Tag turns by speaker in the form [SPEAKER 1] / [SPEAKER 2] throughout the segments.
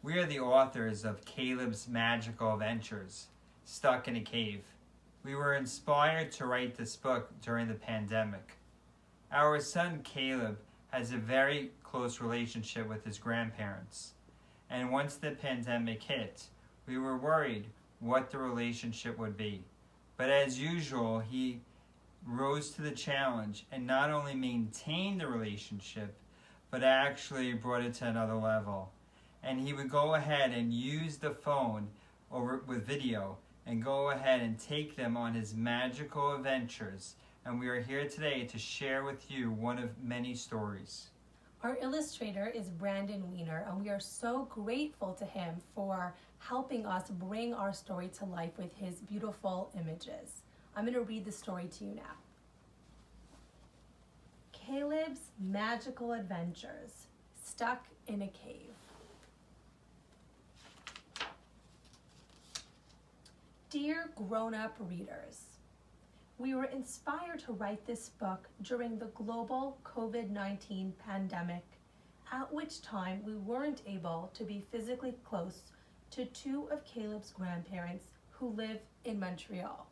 [SPEAKER 1] We are the authors of Cayleb's Magical Adventures, Stuck in a Cave. We were inspired to write this book during the pandemic. Our son Cayleb has a very close relationship with his grandparents, and once the pandemic hit, we were worried what the relationship would be. But as usual, he rose to the challenge and not only maintained the relationship, but actually brought it to another level. And he would go ahead and use the phone with video and go ahead and take them on his magical adventures. And we are here today to share with you one of many stories.
[SPEAKER 2] Our illustrator is Brandon Weiner, and we are so grateful to him for helping us bring our story to life with his beautiful images. I'm going to read the story to you now. Cayleb's Magical Adventures, Stuck in a Cave. Dear grown-up readers, we were inspired to write this book during the global COVID-19 pandemic, at which time we weren't able to be physically close to two of Cayleb's grandparents who live in Montreal.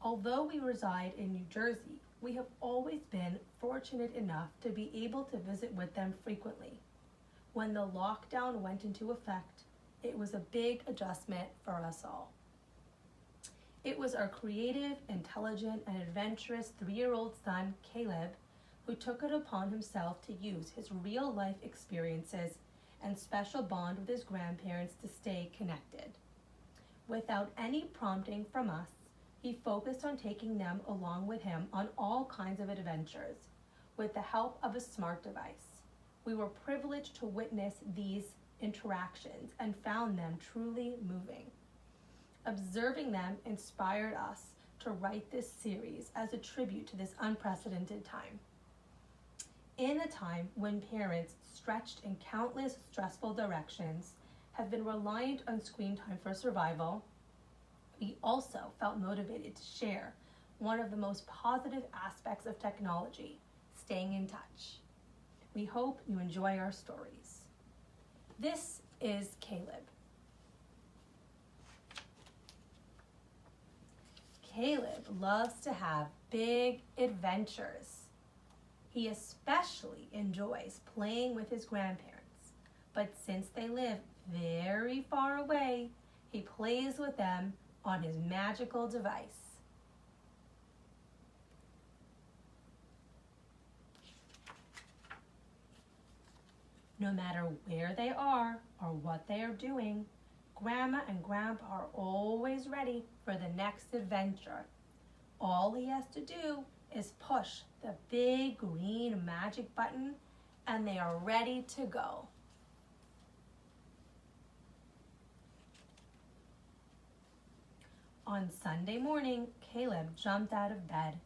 [SPEAKER 2] Although we reside in New Jersey, we have always been fortunate enough to be able to visit with them frequently. When the lockdown went into effect, it was a big adjustment for us all. It was our creative, intelligent, and adventurous 3-year-old son, Cayleb, who took it upon himself to use his real-life experiences and special bond with his grandparents to stay connected. Without any prompting from us, he focused on taking them along with him on all kinds of adventures, with the help of a smart device. We were privileged to witness these interactions and found them truly moving. Observing them inspired us to write this series as a tribute to this unprecedented time. In a time when parents, stretched in countless stressful directions, have been reliant on screen time for survival, we also felt motivated to share one of the most positive aspects of technology, staying in touch. We hope you enjoy our stories. This is Cayleb. Cayleb loves to have big adventures. He especially enjoys playing with his grandparents, but since they live very far away, he plays with them on his magical device. No matter where they are or what they are doing, Grandma and Grandpa are always ready for the next adventure. All he has to do is push the big green magic button and they are ready to go. On Sunday morning, Cayleb jumped out of bed.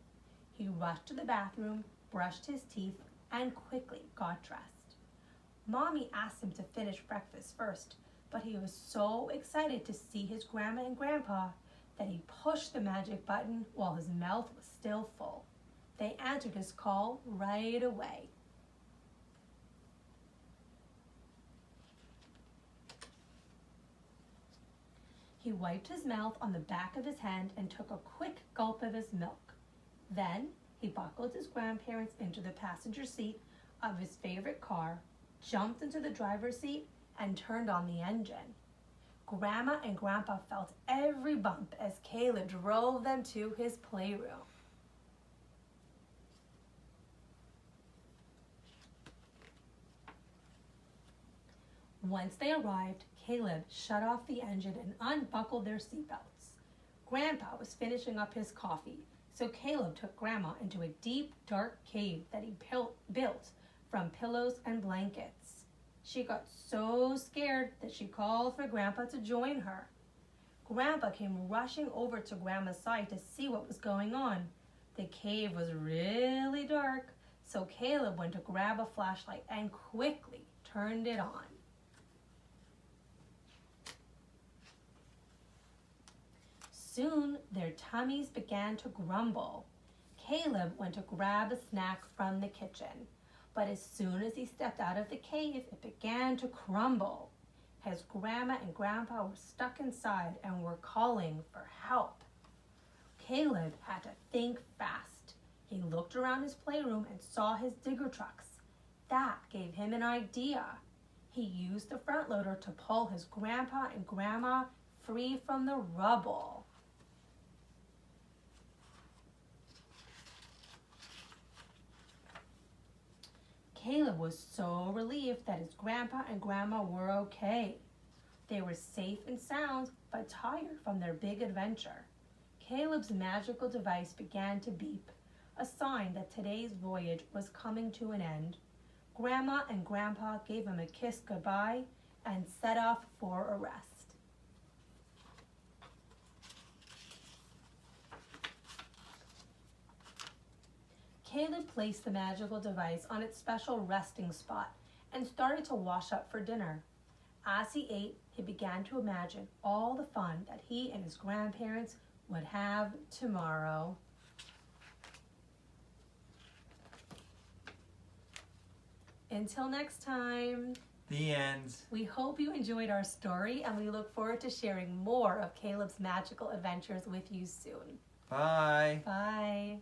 [SPEAKER 2] He rushed to the bathroom, brushed his teeth, and quickly got dressed. Mommy asked him to finish breakfast first, but he was so excited to see his Grandma and Grandpa that he pushed the magic button while his mouth was still full. They answered his call right away. He wiped his mouth on the back of his hand and took a quick gulp of his milk. Then he buckled his grandparents into the passenger seat of his favorite car, jumped into the driver's seat, and turned on the engine. Grandma and Grandpa felt every bump as Cayleb drove them to his playroom. Once they arrived, Cayleb shut off the engine and unbuckled their seatbelts. Grandpa was finishing up his coffee, so Cayleb took Grandma into a deep, dark cave that he built from pillows and blankets. She got so scared that she called for Grandpa to join her. Grandpa came rushing over to Grandma's side to see what was going on. The cave was really dark, so Cayleb went to grab a flashlight and quickly turned it on. Soon their tummies began to grumble. Cayleb went to grab a snack from the kitchen. But as soon as he stepped out of the cave, it began to crumble. His grandma and grandpa were stuck inside and were calling for help. Cayleb had to think fast. He looked around his playroom and saw his digger trucks. That gave him an idea. He used the front loader to pull his grandpa and grandma free from the rubble. Cayleb was so relieved that his grandpa and grandma were okay. They were safe and sound, but tired from their big adventure. Cayleb's magical device began to beep, a sign that today's voyage was coming to an end. Grandma and Grandpa gave him a kiss goodbye and set off for a rest. Cayleb placed the magical device on its special resting spot and started to wash up for dinner. As he ate, he began to imagine all the fun that he and his grandparents would have tomorrow. Until next time.
[SPEAKER 1] The end.
[SPEAKER 2] We hope you enjoyed our story, and we look forward to sharing more of Cayleb's magical adventures with you soon.
[SPEAKER 1] Bye.
[SPEAKER 2] Bye.